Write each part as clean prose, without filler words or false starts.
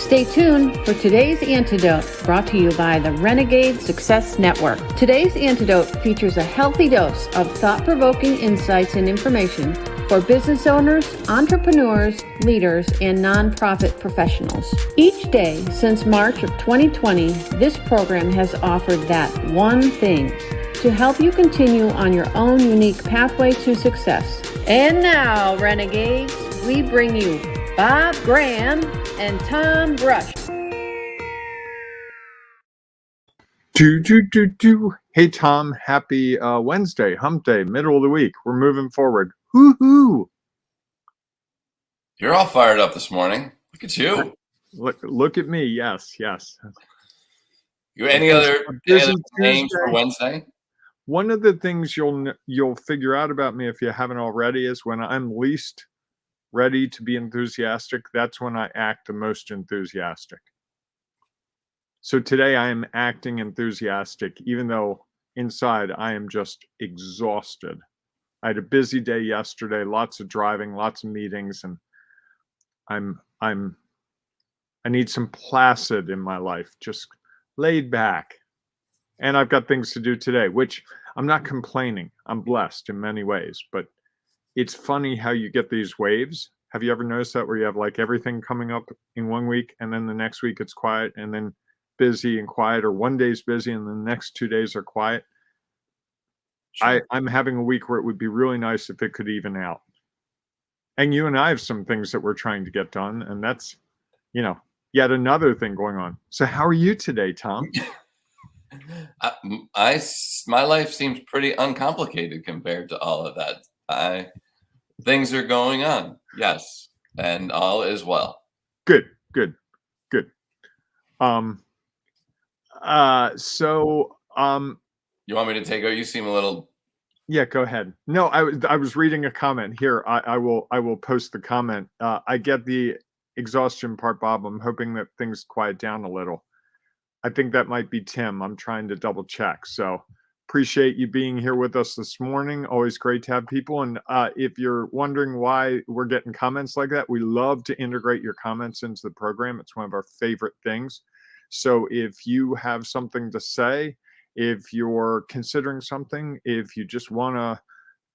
Stay tuned for today's Antidote, brought to you by the Renegade Success Network. Today's Antidote features a healthy dose of thought-provoking insights and information for business owners, entrepreneurs, leaders, and nonprofit professionals. Each day since March of 2020, this program has offered that one thing to help you continue on your own unique pathway to success. And now, Renegades, we bring you Bob Graham and Tom Brush. Hey, Tom, happy Wednesday, hump day, middle of the week. We're moving forward. Woo-hoo! You're all fired up this morning. Look at you. Look at me. Yes. Any other names for Wednesday? One of the things you'll figure out about me, if you haven't already, is when I'm least ready to be enthusiastic, that's when I act the most enthusiastic. So today I am acting enthusiastic, even though inside I am just exhausted. I had a busy day yesterday, lots of driving, lots of meetings, and I need some placid in my life, just laid back. And I've got things to do today, which I'm not complaining. I'm blessed in many ways, but it's funny how you get these waves. Have you ever noticed that, where you have like everything coming up in one week and then the next week it's quiet and then busy and quiet, or one day's busy and the next 2 days are quiet? Sure. I'm having a week where it would be really nice if it could even out. And you and I have some things that we're trying to get done, and that's, yet another thing going on. So how are you today, Tom? My life seems pretty uncomplicated compared to all of that. Things are going on, yes, and all is well. Good. You want me to take over? You seem a little. Yeah, go ahead. No, I was reading a comment here. I will post the comment. I get the exhaustion part, Bob. I'm hoping that things quiet down a little. I think that might be Tim. I'm trying to double check. So appreciate you being here with us this morning. Always great to have people. And if you're wondering why we're getting comments like that, we love to integrate your comments into the program. It's one of our favorite things. So if you have something to say, if you're considering something, if you just want to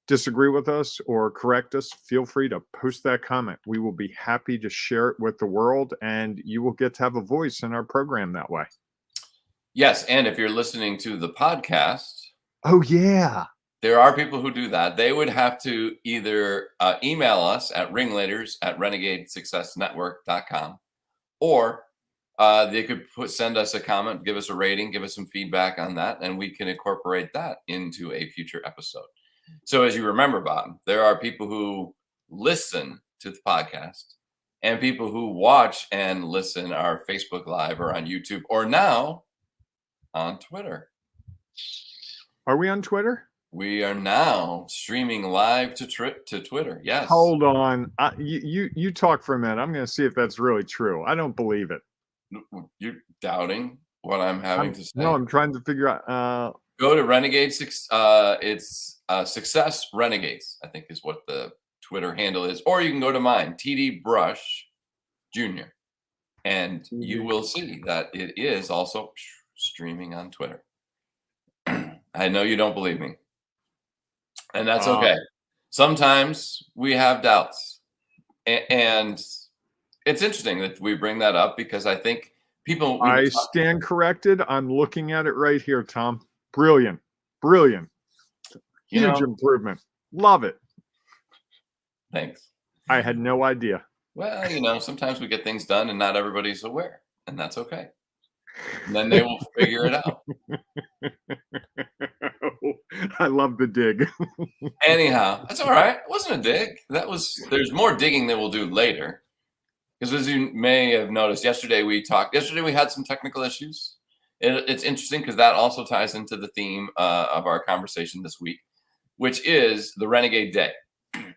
disagree with us or correct us, feel free to post that comment. We will be happy to share it with the world, and you will get to have a voice in our program that way. Yes, and if you're listening to the podcast, oh yeah, there are people who do that. They would have to either email us at ringleaders@renegadesuccessnetwork.com, or they could send us a comment, give us a rating, give us some feedback on that, and we can incorporate that into a future episode. So as you remember, Bob, there are people who listen to the podcast and people who watch and listen our Facebook Live or on YouTube, or now on Twitter. Are we on Twitter? We are now streaming live to Twitter. Yes. Hold on. You talk for a minute. I'm going to see if that's really true. I don't believe it. You're doubting what I'm having to say? No, I'm trying to figure out. Go to Renegades. It's Success Renegades, I think is what the Twitter handle is. Or you can go to mine, TD Brush Jr. And you will see that it is also streaming on Twitter. I know you don't believe me. And that's okay. Sometimes we have doubts. And it's interesting that we bring that up, because I think people. I stand corrected. I'm looking at it right here, Tom. Brilliant. Huge improvement. Love it. Thanks. I had no idea. Well, sometimes we get things done and not everybody's aware, and that's okay. And then they will figure it out. I love the dig. Anyhow, that's all right. It wasn't a dig. There's more digging that we'll do later. Because as you may have noticed, yesterday we had some technical issues. It's interesting because that also ties into the theme of our conversation this week, which is the Renegade Day.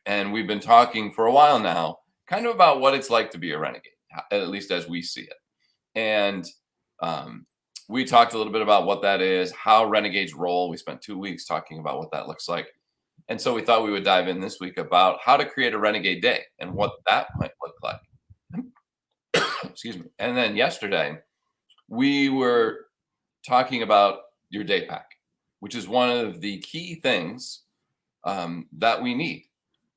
And we've been talking for a while now kind of about what it's like to be a renegade, at least as we see it. And we talked a little bit about what that is, how renegades roll. We spent 2 weeks talking about what that looks like. And so we thought we would dive in this week about how to create a renegade day and what that might look like. Excuse me. And then yesterday, we were talking about your Daypack, which is one of the key things that we need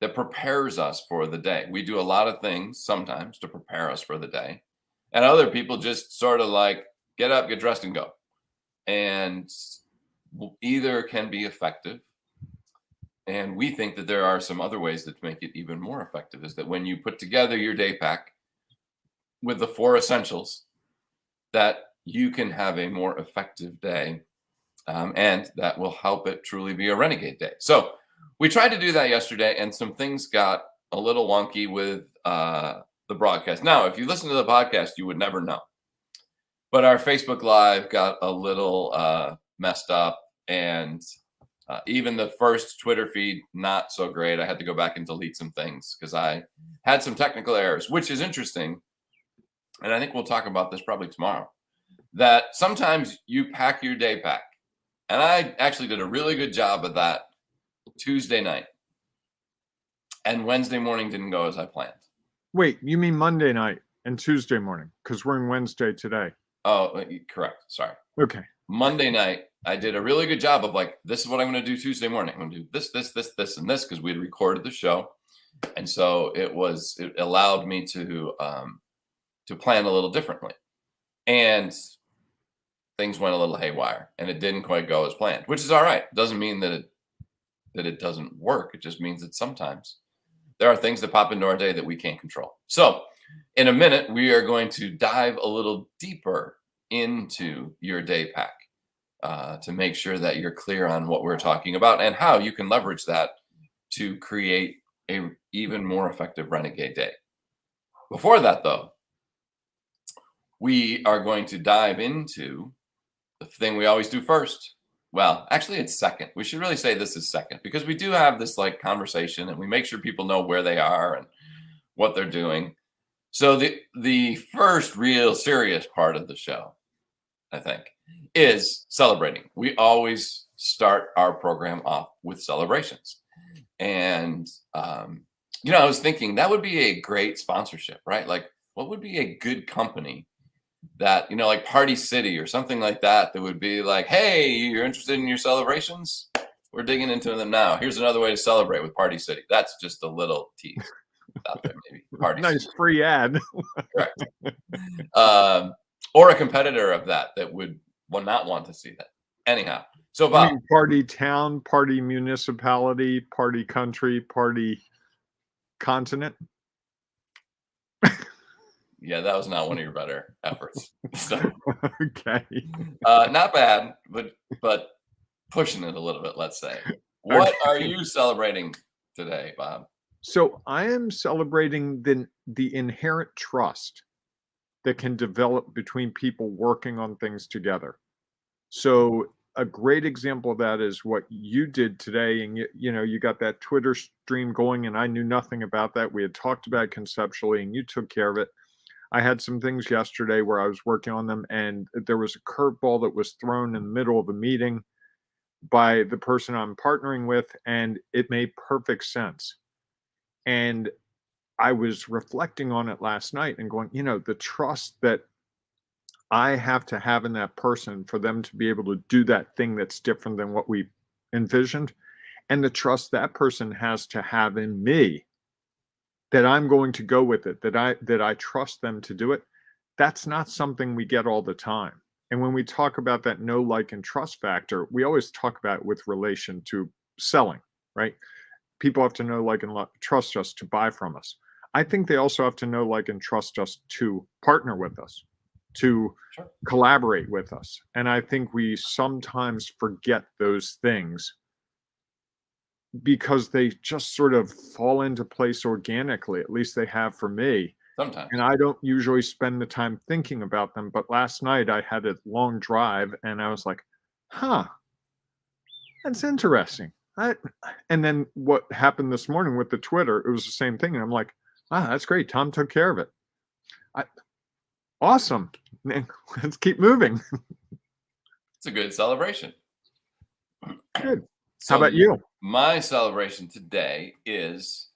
that prepares us for the day. We do a lot of things sometimes to prepare us for the day, and other people just sort of like get up, get dressed, and go. And either can be effective. And we think that there are some other ways that make it even more effective, is that when you put together your Daypack with the 4 essentials, that you can have a more effective day, and that will help it truly be a Renegade day. So we tried to do that yesterday, and some things got a little wonky with the broadcast. Now, if you listen to the podcast, you would never know. But our Facebook Live got a little messed up, and even the first Twitter feed, not so great. I had to go back and delete some things because I had some technical errors, which is interesting. And I think we'll talk about this probably tomorrow, that sometimes you pack your Daypack. And I actually did a really good job of that Tuesday night. And Wednesday morning didn't go as I planned. Wait, you mean Monday night and Tuesday morning? Because we're in Wednesday today. Oh, correct. Sorry. Okay. Monday night, I did a really good job of like, this is what I'm going to do Tuesday morning. I'm going to do this, and this, because we had recorded the show. And so it allowed me to plan a little differently. And things went a little haywire, and it didn't quite go as planned, which is all right. It doesn't mean that it doesn't work. It just means that sometimes there are things that pop into our day that we can't control. So in a minute, we are going to dive a little deeper into your Daypack to make sure that you're clear on what we're talking about and how you can leverage that to create a even more effective Renegade day. Before that, though, we are going to dive into the thing we always do first. Well, actually, it's second. We should really say this is second, because we do have this like conversation, and we make sure people know where they are and what they're doing. So the first real serious part of the show, I think, is celebrating. We always start our program off with celebrations. And, I was thinking that would be a great sponsorship, right? Like, what would be a good company that, like Party City or something like that, that would be like, hey, you're interested in your celebrations? We're digging into them now. Here's another way to celebrate with Party City. That's just a little tease out there, maybe. Party Nice City. free ad. Correct. Or a competitor of that would not want to see that. Anyhow, so Bob. Party town, party municipality, party country, party continent. Yeah, that was not one of your better efforts. So, okay. Not bad, but pushing it a little bit, let's say. What are you celebrating today, Bob? So I am celebrating the inherent trust that can develop between people working on things together. So a great example of that is what you did today. And you got that Twitter stream going, and I knew nothing about that. We had talked about it conceptually, and you took care of it. I had some things yesterday where I was working on them, and there was a curveball that was thrown in the middle of a meeting by the person I'm partnering with, and it made perfect sense. And I was reflecting on it last night and going, the trust that I have to have in that person for them to be able to do that thing that's different than what we envisioned, and the trust that person has to have in me, that I'm going to go with it, that I trust them to do it. That's not something we get all the time. And when we talk about that know, like, and trust factor, we always talk about it with relation to selling, right? People have to know, like, and trust us to buy from us. I think they also have to know, like, and trust us to partner with us, to collaborate with us. And I think we sometimes forget those things because they just sort of fall into place organically. At least they have for me. Sometimes. And I don't usually spend the time thinking about them. But last night I had a long drive, and I was like, that's interesting. And then what happened this morning with the Twitter, it was the same thing. And I'm like, that's great. Tom took care of it. Awesome. Let's keep moving. It's a good celebration. Good. So how about you? My celebration today is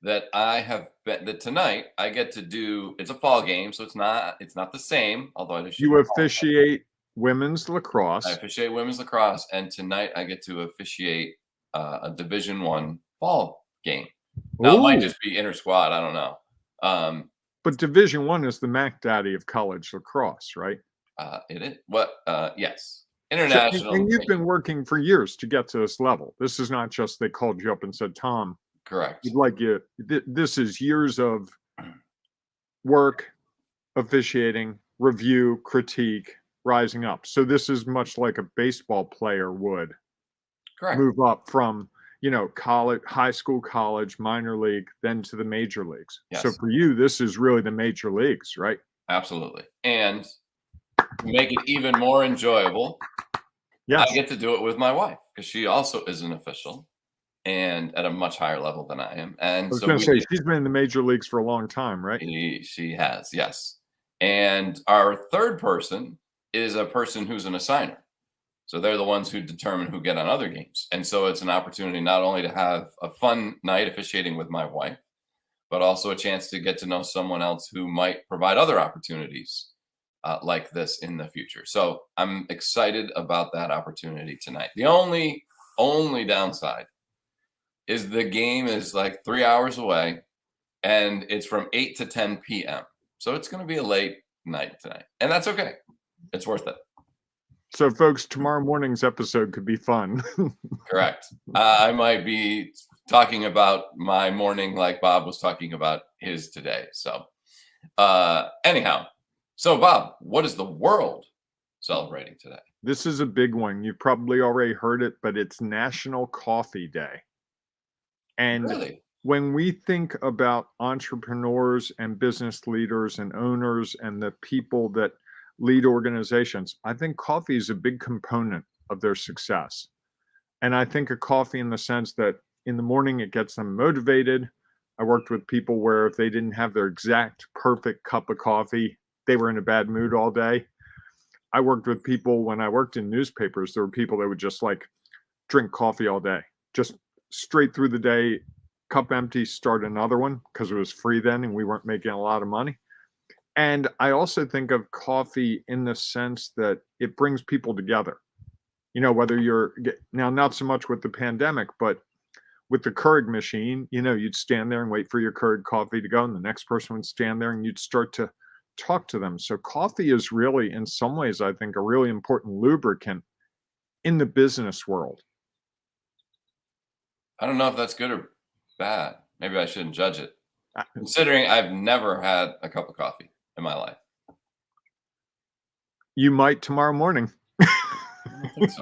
that I have bet that tonight I get to do. It's a fall game, so it's not the same. Although it should. You officiate women's I lacrosse. officiate women's lacrosse, and tonight I get to officiate a Division One fall game. Now it might Ooh, just be inter squad. I don't know. but Division One is the Mac Daddy of college lacrosse, right? It is what? Yes, So, international. and you've been working for years to get to this level. This is not just they called you up and said, Tom, Correct. we'd like you. This is years of work, officiating, review, critique, rising up. So this is much like a baseball player would Correct. move up from, college, high school, college, minor league, then to the major leagues. Yes. So for you, this is really the major leagues, right? Absolutely. And to make it even more enjoyable, Yes. I get to do it with my wife because she also is an official and at a much higher level than I am. I And was so going to say, she's been in the major leagues for a long time, right? she has, yes. And our third person is a person who's an assigner. So they're the ones who determine who get on other games. And so it's an opportunity not only to have a fun night officiating with my wife, but also a chance to get to know someone else who might provide other opportunities like this in the future. So I'm excited about that opportunity tonight. The only downside is the game is like 3 hours away and it's from 8 to 10 p.m. So it's going to be a late night tonight. And that's okay. It's worth it. So, folks, tomorrow morning's episode could be fun. Correct. I might be talking about my morning like Bob was talking about his today. So, anyhow, so Bob, what is the world celebrating today? This is a big one. You've probably already heard it, but it's National Coffee Day. And Really? when we think about entrepreneurs and business leaders and owners and the people that lead organizations, I think coffee is a big component of their success. And I think of coffee in the sense that in the morning it gets them motivated. I worked with people where if they didn't have their exact perfect cup of coffee, they were in a bad mood all day. I worked with people when I worked in newspapers, there were people that would just like drink coffee all day, just straight through the day, cup empty, start another one because it was free then and we weren't making a lot of money. And I also think of coffee in the sense that it brings people together. Whether you're now, not so much with the pandemic, but with the Keurig machine, you'd stand there and wait for your Keurig coffee to go, and the next person would stand there and you'd start to talk to them. So coffee is really, in some ways, I think, a really important lubricant in the business world. I don't know if that's good or bad. Maybe I shouldn't judge it, considering I've never had a cup of coffee in my life. You might tomorrow morning. I think so.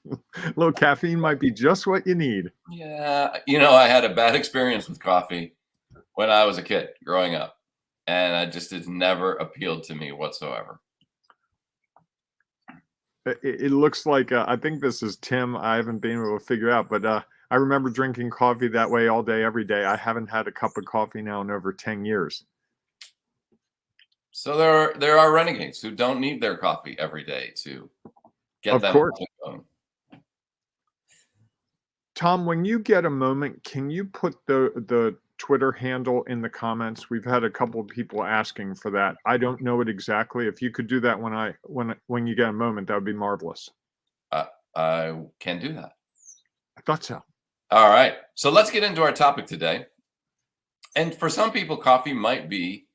A little caffeine might be just what you need. Yeah. I had a bad experience with coffee when I was a kid growing up, and it's never appealed to me whatsoever. It looks like, I think this is Tim. I haven't been able to figure out, but I remember drinking coffee that way all day, every day. I haven't had a cup of coffee now in over 10 years. So there are renegades who don't need their coffee every day to get Of them course. going. Tom, when you get a moment, can you put the Twitter handle in the comments? We've had a couple of people asking for that. I don't know it exactly. If you could do that when you get a moment, that would be marvelous. I can do that. I thought so. All right. So let's get into our topic today. And for some people, coffee might be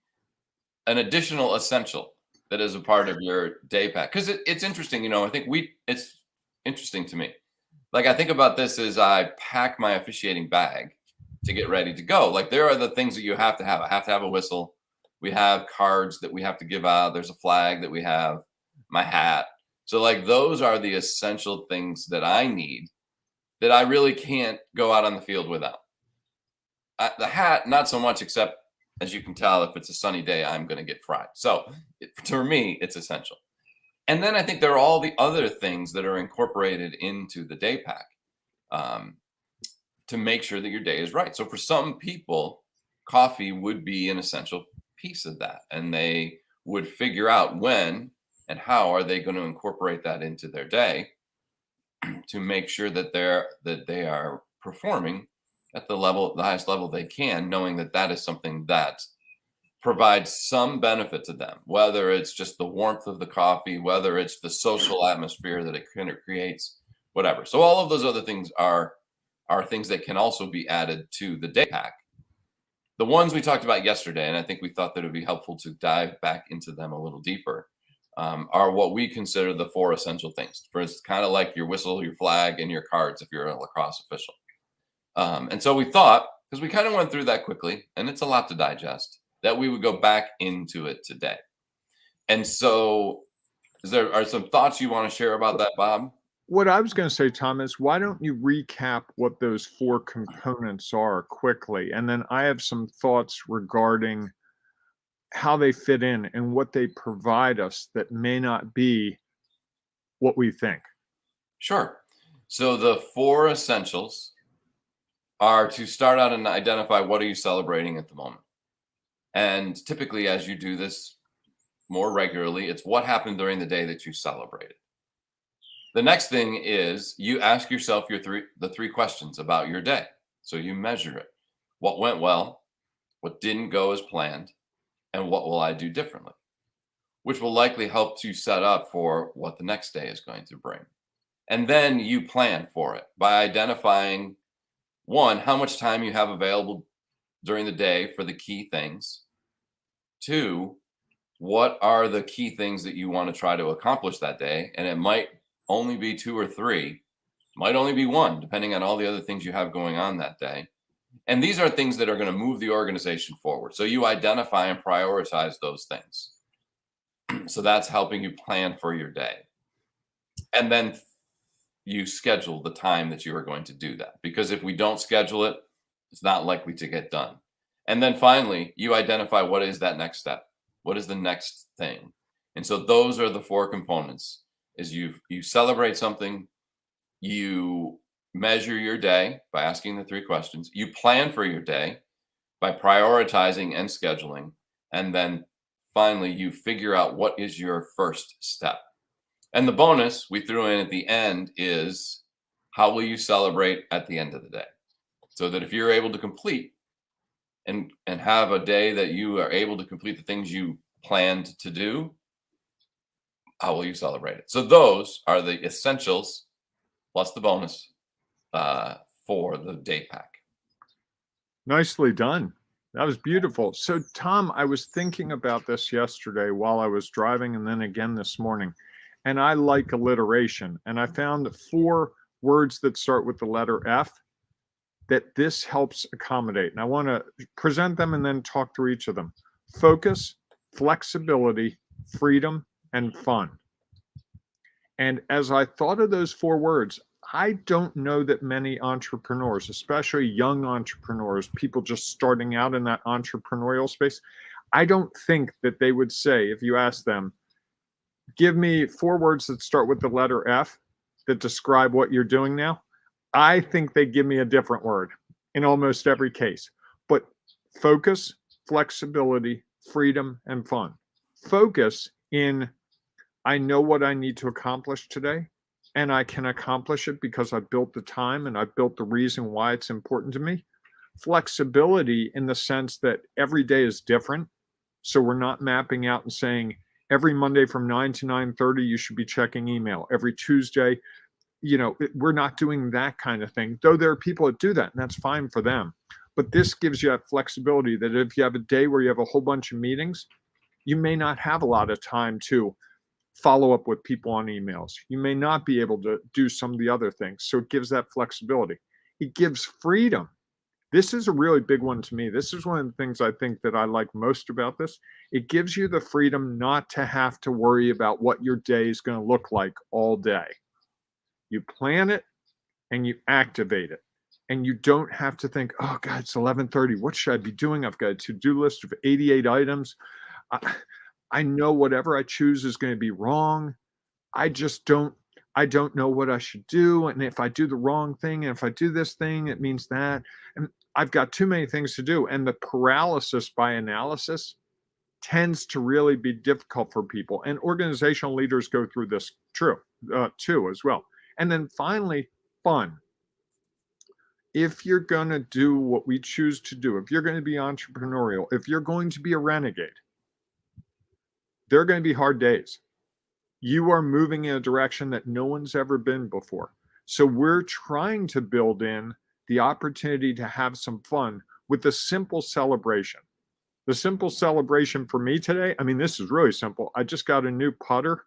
an additional essential that is a part of your day pack. Because it's interesting, I think it's interesting to me. Like I think about this as I pack my officiating bag to get ready to go. Like there are the things that you have to have. I have to have a whistle. We have cards that we have to give out. There's a flag that we have, my hat. So like those are the essential things that I need that I really can't go out on the field without. The hat, not so much, except as you can tell, if it's a sunny day, I'm going to get fried. So for me, it's essential. And then I think there are all the other things that are incorporated into the day pack to make sure that your day is right. So for some people, coffee would be an essential piece of that. And they would figure out when and how are they going to incorporate that into their day to make sure that they are performing at the highest level they can, knowing that that is something that provides some benefit to them, whether it's just the warmth of the coffee, whether it's the social atmosphere that it kind of creates, whatever. So all of those other things are things that can also be added to the day pack. The ones we talked about yesterday, and I think we thought that it would be helpful to dive back into them a little deeper, are what we consider the 4 essential things. It's kind of like your whistle, your flag, and your cards if you're a lacrosse official. And so we thought, because we kind of went through that quickly, and it's a lot to digest, that we would go back into it today. And so are some thoughts you want to share about that, Bob? What I was going to say, Tom, is why don't you recap what those 4 components are quickly? And then I have some thoughts regarding how they fit in and what they provide us that may not be what we think. Sure. So the 4 essentials are to start out and identify what are you celebrating at the moment. And typically, as you do this more regularly, it's what happened during the day that you celebrated. The next thing is you ask yourself the 3 questions about your day. So you measure it. What went well? What didn't go as planned? And what will I do differently? Which will likely help to set up for what the next day is going to bring. And then you plan for it by identifying, 1, how much time you have available during the day for the key things. 2, what are the key things that you want to try to accomplish that day? And it might only be 2 or 3, might only be 1, depending on all the other things you have going on that day. And these are things that are going to move the organization forward. So you identify and prioritize those things. So that's helping you plan for your day. And then you schedule the time that you are going to do that. Because if we don't schedule it, it's not likely to get done. And then finally, you identify what is that next step. What is the next thing? And so those are the 4 components. Is you celebrate something, you measure your day by asking the 3 questions, you plan for your day by prioritizing and scheduling, and then finally you figure out what is your first step. And the bonus we threw in at the end is how will you celebrate at the end of the day? So that if you're able to complete and have a day that you are able to complete the things you planned to do, how will you celebrate it? So those are the essentials plus the bonus for the day pack. Nicely done. That was beautiful. So, Tom, I was thinking about this yesterday while I was driving and then again this morning. And I like alliteration. And I found 4 words that start with the letter F that this helps accommodate. And I want to present them and then talk through each of them. Focus, flexibility, freedom, and fun. And as I thought of those 4 words, I don't know that many entrepreneurs, especially young entrepreneurs, people just starting out in that entrepreneurial space, I don't think that they would say, if you ask them, give me 4 words that start with the letter F that describe what you're doing now, I think they give me a different word in almost every case. But focus, flexibility, freedom, and fun. Focus in, I know what I need to accomplish today, and I can accomplish it because I built the time and I built the reason why it's important to me. Flexibility in the sense that every day is different. So we're not mapping out and saying every Monday from 9 to 9:30, you should be checking email. Every Tuesday, we're not doing that kind of thing, though there are people that do that, and that's fine for them. But this gives you that flexibility that if you have a day where you have a whole bunch of meetings, you may not have a lot of time to follow up with people on emails. You may not be able to do some of the other things. So it gives that flexibility. It gives freedom. This is a really big one to me. This is one of the things I think that I like most about this. It gives you the freedom not to have to worry about what your day is going to look like all day. You plan it and you activate it. And you don't have to think, oh God, it's 11:30. What should I be doing? I've got a to-do list of 88 items. I know whatever I choose is going to be wrong. I don't know what I should do. And if I do the wrong thing, and if I do this thing, it means that. And I've got too many things to do. And the paralysis by analysis tends to really be difficult for people. And organizational leaders go through this too as well. And then finally, fun. if you're going to do what we choose to do, if you're going to be entrepreneurial, if you're going to be a renegade, there are going to be hard days. You are moving in a direction that no one's ever been before. So we're trying to build in the opportunity to have some fun with a simple celebration. The simple celebration for me today, I mean, this is really simple. I just got a new putter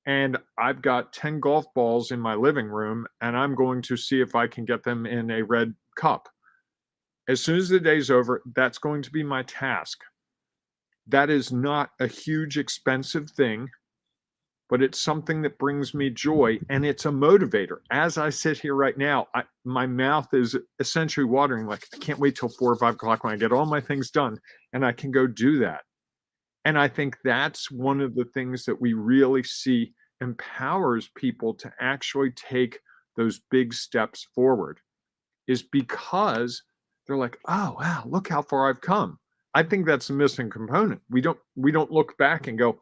and I've got 10 golf balls in my living room, and I'm going to see if I can get them in a red cup. As soon as the day's over, that's going to be my task. That is not a huge, expensive thing, but it's something that brings me joy, and it's a motivator. As I sit here right now, my mouth is essentially watering. Like, I can't wait till 4 or 5 o'clock when I get all my things done, and I can go do that. And I think that's one of the things that we really see empowers people to actually take those big steps forward, is because they're like, oh, wow, look how far I've come. I think that's the missing component. We don't look back and go,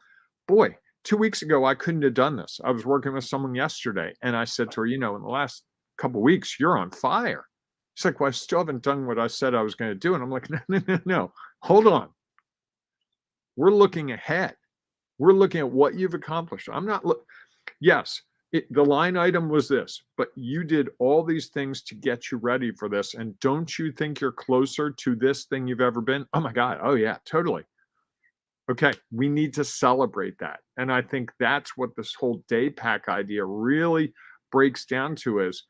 boy, 2 weeks ago, I couldn't have done this. I was working with someone yesterday, and I said to her, in the last couple of weeks, you're on fire. She's like, well, I still haven't done what I said I was going to do. And I'm like, no, hold on. We're looking ahead. We're looking at what you've accomplished. I'm not yes, the line item was this, but you did all these things to get you ready for this. And don't you think you're closer to this thing you've ever been? Oh my God. Oh yeah, totally. Okay, we need to celebrate that. And I think that's what this whole Daypack idea really breaks down to, is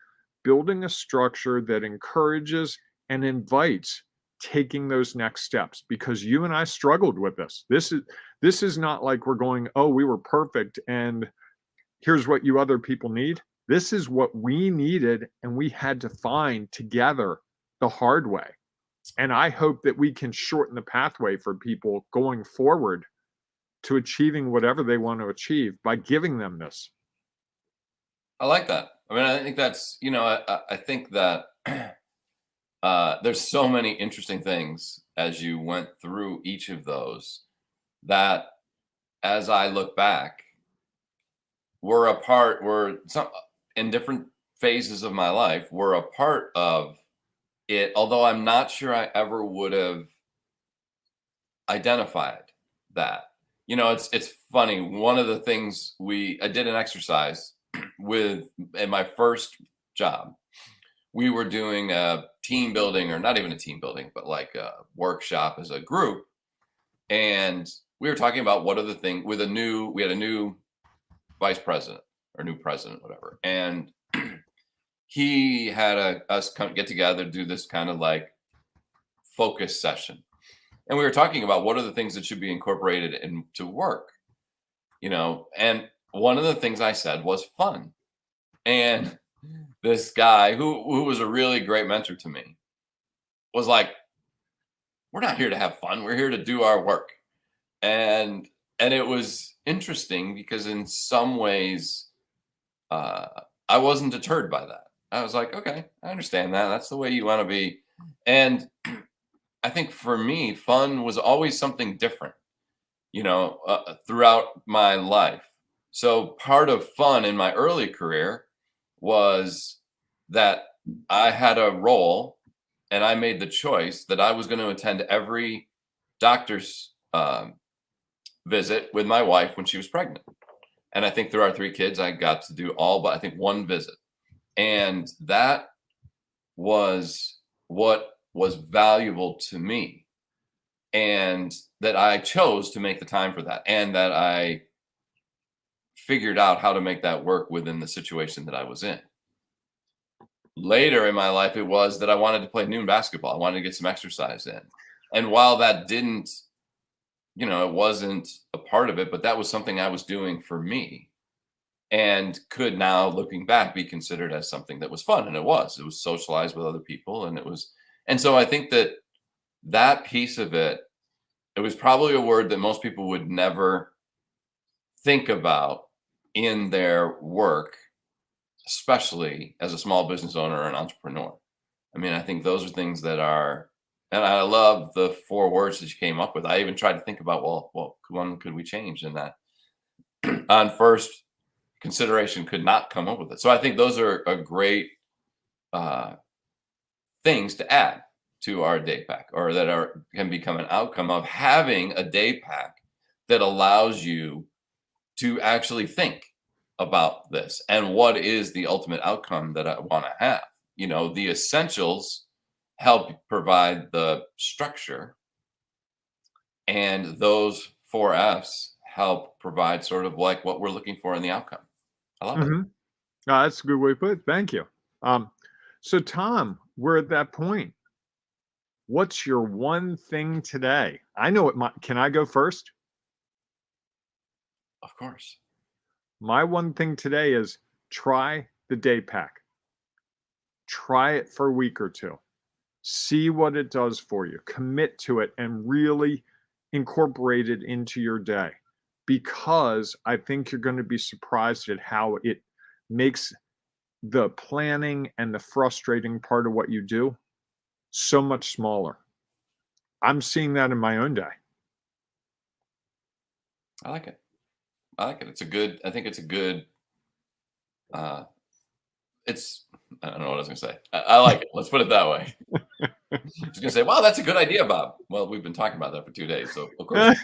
building a structure that encourages and invites taking those next steps, because you and I struggled with this. This is not like we're going, oh, we were perfect and here's what you other people need. This is what we needed, and we had to find together the hard way. And I hope that we can shorten the pathway for people going forward to achieving whatever they want to achieve by giving them this. I like that. I mean, I think that's, I think that there's so many interesting things as you went through each of those that, as I look back, we're in different phases of my life, we're a part of it, although I'm not sure I ever would have identified that. It's funny. One of the things I did an exercise in my first job. We were doing a team building, or not even a team building, but like a workshop as a group. And we were talking about what are the things we had a new vice president or new president, whatever. And he had us get together, do this kind of like focus session. And we were talking about what are the things that should be incorporated into work, and one of the things I said was fun. And this guy who was a really great mentor to me was like, we're not here to have fun. We're here to do our work. And it was interesting because in some ways, I wasn't deterred by that. I was like, okay, I understand that. That's the way you want to be. And I think for me, fun was always something different, throughout my life. So part of fun in my early career was that I had a role and I made the choice that I was going to attend every doctor's visit with my wife when she was pregnant. And I think through our 3 kids, I got to do all but I think 1 visit. And that was what was valuable to me. And that I chose to make the time for that. And that I figured out how to make that work within the situation that I was in. Later in my life, it was that I wanted to play noon basketball. I wanted to get some exercise in. And while that didn't, it wasn't a part of it, but that was something I was doing for me and could now, looking back, be considered as something that was fun. And it was socialized with other people. And so I think that piece of it was probably a word that most people would never think about in their work, especially as a small business owner or an entrepreneur. I mean, I think those are things that are, and I love the 4 words that you came up with. I even tried to think about, well, one could we change in that? On first consideration, could not come up with it. So I think those are a great things to add to our day pack, or that can become an outcome of having a day pack that allows you to actually think about this and what is the ultimate outcome that I want to have. The essentials help provide the structure, and those 4 F's help provide sort of like what we're looking for in the outcome. I love it. That's a good way to put it. Thank you. So Tom, we're at that point. What's your one thing today? I know it might. Can I go first? Of course. My one thing today is try the Daypack. Try it for a week or two. See what it does for you. Commit to it and really incorporate it into your day, because I think you're going to be surprised at how it makes the planning and the frustrating part of what you do so much smaller. I'm seeing that in my own day. I like it. I think it's a good, I don't know what I was going to say. I like it. Let's put it that way. I was going to say, wow, that's a good idea, Bob. Well, we've been talking about that for 2 days. So of course.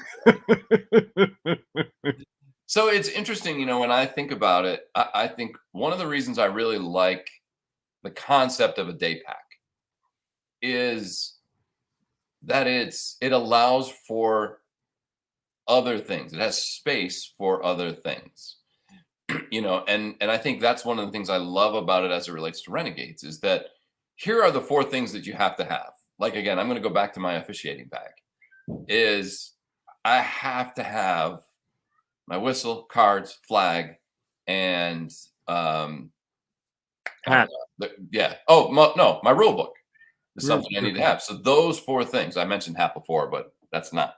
So it's interesting, when I think about it, I think one of the reasons I really like the concept of a day pack is that it allows for other things. It has space for other things, and I think that's one of the things I love about it as it relates to Renegades, is that here are the 4 things that you have to have. Like, again, I'm going to go back to my officiating bag. Is I have to have my whistle, cards, flag, and Hat. No, my rule book is something I need to have. So those 4 things, I mentioned hat before, but that's not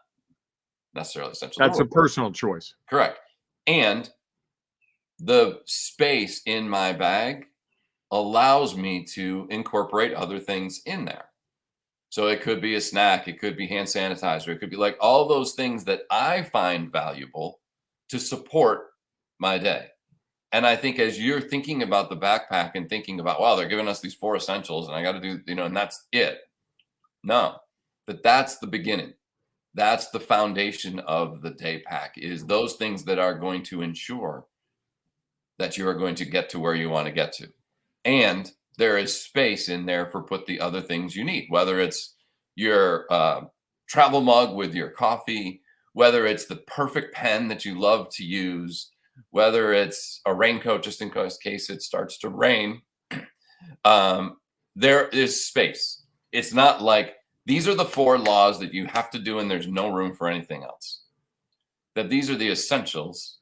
necessarily essential. That's a personal choice. Correct. And the space in my bag allows me to incorporate other things in there. So it could be a snack, it could be hand sanitizer, it could be like all those things that I find valuable to support my day. And I think as you're thinking about the backpack and thinking about, wow, they're giving us these 4 essentials and I got to do, and that's it. No, but that's the beginning. That's the foundation of the day pack, is those things that are going to ensure that you are going to get to where you want to get to. And there is space in there for put the other things you need, whether it's your travel mug with your coffee, whether it's the perfect pen that you love to use, whether it's a raincoat just in case it starts to rain. There is space. It's not like these are the 4 laws that you have to do and there's no room for anything else. That these are the essentials,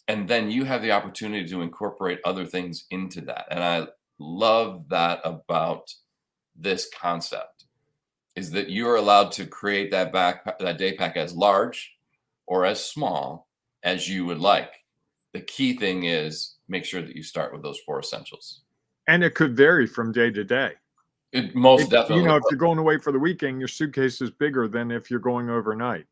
and then you have the opportunity to incorporate other things into that. And I love that about this concept, is that you're allowed to create that day pack as large or as small as you would like. The key thing is make sure that you start with those 4 essentials. And it could vary from day to day. It most definitely. If you're going away for the weekend, your suitcase is bigger than if you're going overnight.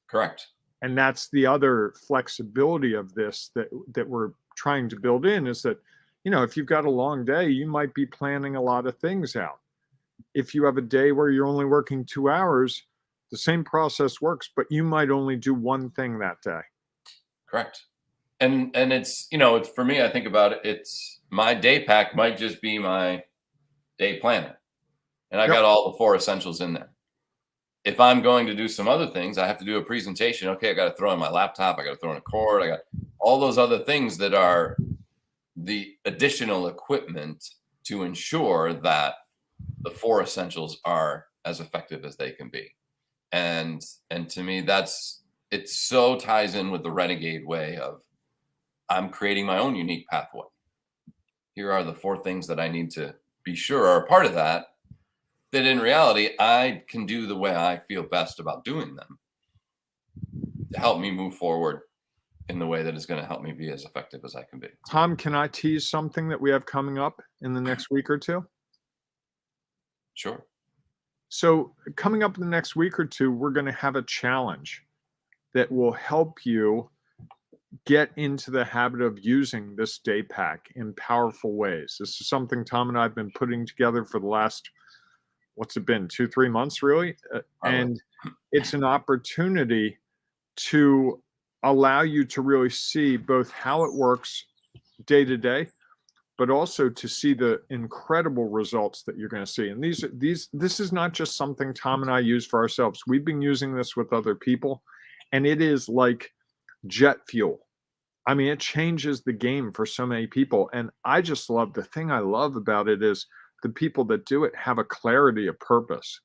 Correct. And that's the other flexibility of this that we're trying to build in, is that, if you've got a long day, you might be planning a lot of things out. If you have a day where you're only working 2 hours, the same process works, but you might only do one thing that day. Correct. And it's, it's, for me, I think about it, it's my day pack might just be my day planner. And I got all the 4 essentials in there. If I'm going to do some other things, I have to do a presentation. Okay, I got to throw in my laptop. I got to throw in a cord. I got all those other things that are the additional equipment to ensure that the 4 essentials are as effective as they can be. And to me, it so ties in with the Renegade way of, I'm creating my own unique pathway. Here are the 4 things that I need to be sure are a part of that in reality, I can do the way I feel best about doing them to help me move forward in the way that is going to help me be as effective as I can be. Tom, can I tease something that we have coming up in the next week or 2? Sure. So coming up in the next week or 2, we're going to have a challenge that will help you get into the habit of using this day pack in powerful ways. This is something Tom and I have been putting together for the last what's it been, 2-3 months really? And it's an opportunity to allow you to really see both how it works day to day, but also to see the incredible results that you're going to see. And this is not just something Tom and I use for ourselves. We've been using this with other people, and it is like jet fuel. I mean, it changes the game for so many people. And I just love, the thing I love about it is the people that do it have a clarity of purpose.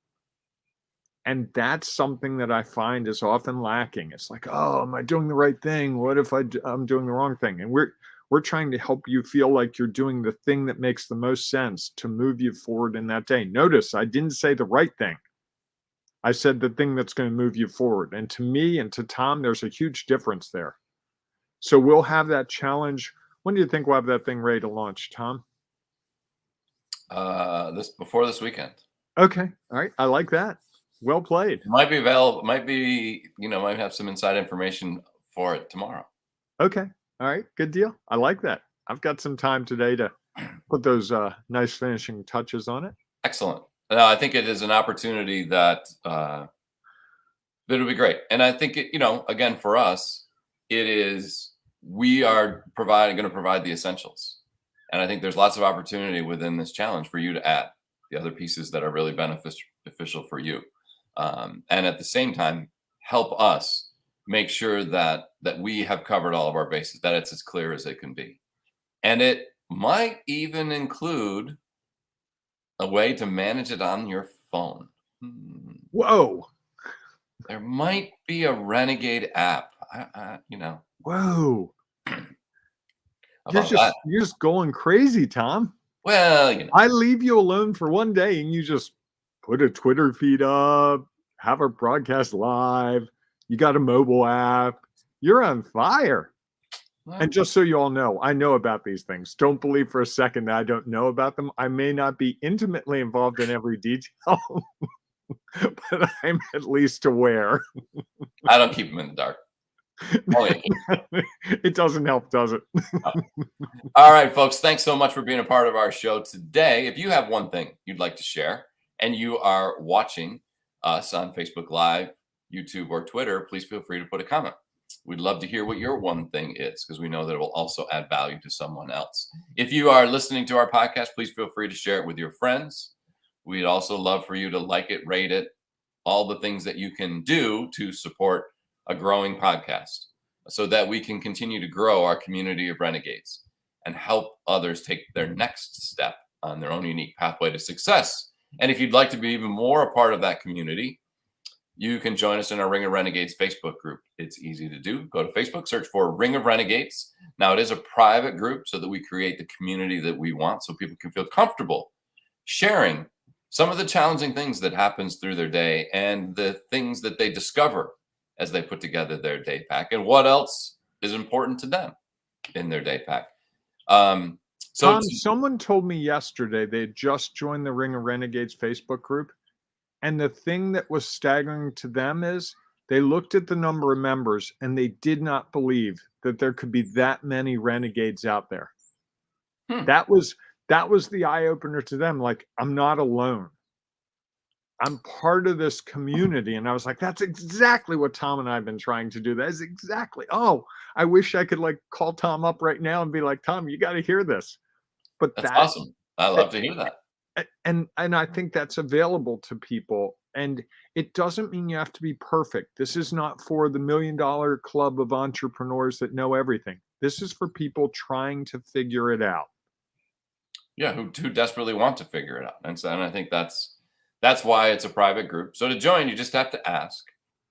And that's something that I find is often lacking. It's like, oh, am I doing the right thing? What if I'm doing the wrong thing? And we're trying to help you feel like you're doing the thing that makes the most sense to move you forward in that day. Notice I didn't say the right thing. I said the thing that's going to move you forward. And to me and to Tom, there's a huge difference there. So we'll have that challenge. When do you think we'll have that thing ready to launch, Tom? Before this weekend. Okay. All right. I like that. Well played. Might be available. Might have some inside information for it tomorrow. Okay. All right. Good deal. I like that. I've got some time today to put those nice finishing touches on it. Excellent. No, I think it is an opportunity that it'll be great. And I think again, for us, it is, we are going to provide the essentials. And I think there's lots of opportunity within this challenge for you to add the other pieces that are really beneficial for you. And at the same time, help us make sure that we have covered all of our bases, that it's as clear as it can be. And it might even include a way to manage it on your phone. Whoa. There might be a Renegade app. Whoa. You're just going crazy, Tom. Well, I leave you alone for one day and you just put a Twitter feed up, have a broadcast live. You got a mobile app. You're on fire. Well, and just so you all know, I know about these things. Don't believe for a second that I don't know about them. I may not be intimately involved in every detail, but I'm at least aware. I don't keep them in the dark. It doesn't help, does it? All right, folks. Thanks so much for being a part of our show today. If you have one thing you'd like to share and you are watching us on Facebook Live, YouTube, or Twitter, please feel free to put a comment. We'd love to hear what your one thing is, because we know that it will also add value to someone else. If you are listening to our podcast, please feel free to share it with your friends. We'd also love for you to like it, rate it, all the things that you can do to support a growing podcast so that we can continue to grow our community of renegades and help others take their next step on their own unique pathway to success. And if you'd like to be even more a part of that community, you can join us in our Ring of Renegades Facebook group. It's easy to do. Go to Facebook, search for Ring of Renegades. Now, it is a private group so that we create the community that we want, so people can feel comfortable sharing some of the challenging things that happens through their day and the things that they discover as they put together their day pack and what else is important to them in their day pack. Tom, someone told me yesterday they had just joined the Ring of Renegades Facebook group. And the thing that was staggering to them is they looked at the number of members and they did not believe that there could be that many renegades out there. That was the eye opener to them. Like, I'm not alone. I'm part of this community. And I was like, that's exactly what Tom and I have been trying to do. That is exactly. Oh, I wish I could call Tom up right now and be like, Tom, you got to hear this. But that's awesome. I love to hear that. And I think that's available to people. And it doesn't mean you have to be perfect. This is not for the $1 million club of entrepreneurs that know everything. This is for people trying to figure it out. Yeah, who desperately want to figure it out. And I think that's why it's a private group. So to join, you just have to ask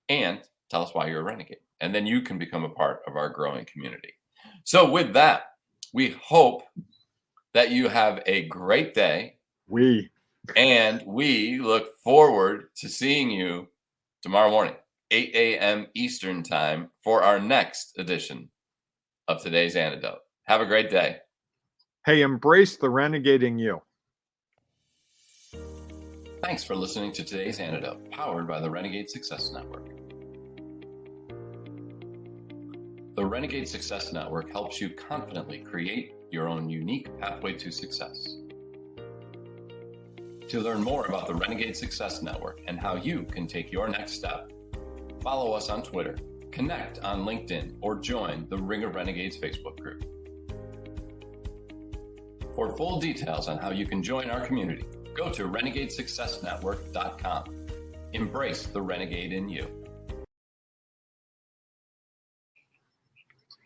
and tell us why you're a renegade. And then you can become a part of our growing community. So with that, we hope that you have a great day. And we look forward to seeing you tomorrow morning, 8 a.m. Eastern time, for our next edition of today's Antidote. Have a great day. Hey, embrace the renegading you. Thanks for listening to today's Antidote, powered by the Renegade Success Network. The Renegade Success Network helps you confidently create your own unique pathway to success. To learn more about the Renegade Success Network and how you can take your next step, follow us on Twitter, connect on LinkedIn, or join the Ring of Renegades Facebook group. For full details on how you can join our community, go to renegadesuccessnetwork.com. Embrace the renegade in you.